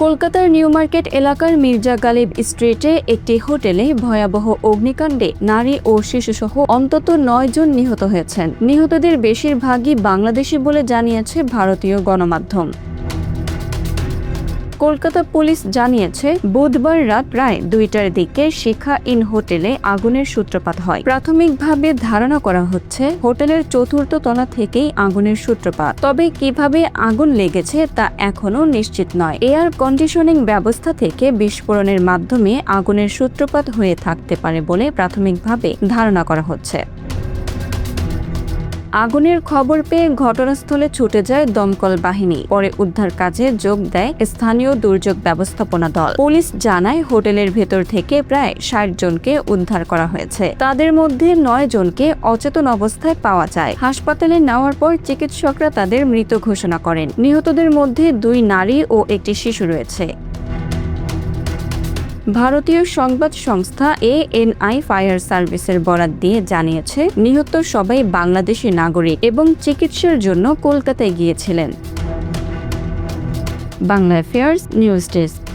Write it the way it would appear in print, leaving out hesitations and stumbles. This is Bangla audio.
কলকাতার নিউ মার্কেট এলাকার মির্জা গালিব স্ট্রিটে একটি হোটেলে ভয়াবহ অগ্নিকাণ্ডে নারী ও শিশুসহ অন্তত ৯ জন নিহত হয়েছেন। নিহতদের বেশিরভাগই বাংলাদেশি বলে জানিয়েছে ভারতীয় গণমাধ্যম। কলকাতা পুলিশ জানিয়েছে, বুধবার রাত প্রায় ২টার দিকে শিখা ইন হোটেলে আগুনের সূত্রপাত হয়। প্রাথমিকভাবে ধারণা করা হচ্ছে হোটেলের ৪র্থ তলা থেকেই আগুনের সূত্রপাত। তবে কিভাবে আগুন লেগেছে তা এখনও নিশ্চিত নয়। এয়ার কন্ডিশনিং ব্যবস্থা থেকে বিস্ফোরণের মাধ্যমে আগুনের সূত্রপাত হয়ে থাকতে পারে বলে প্রাথমিকভাবে ধারণা করা হচ্ছে। আগুনের খবর পেয়ে ঘটনাস্থলে ছুটে যায় দমকল বাহিনী। পরে উদ্ধার কাজে যোগ দেয় স্থানীয় দুর্যোগ ব্যবস্থাপনা দল। পুলিশ জানায়, হোটেলের ভেতর থেকে প্রায় ৬০ জনকে উদ্ধার করা হয়েছে। তাদের মধ্যে ৯ জনকে অচেতন অবস্থায় পাওয়া যায়। হাসপাতালে নেওয়ার পর চিকিৎসকরা তাদের মৃত ঘোষণা করেন। নিহতদের মধ্যে ২ নারী ও একটি শিশু রয়েছে। ভারতীয় সংবাদ সংস্থা ANI ফায়ার সার্ভিসের বরাত দিয়ে জানিয়েছে, নিহত সবাই বাংলাদেশি নাগরিক এবং চিকিৎসার জন্য কলকাতায় গিয়েছিলেন। Bangla affairs news desk.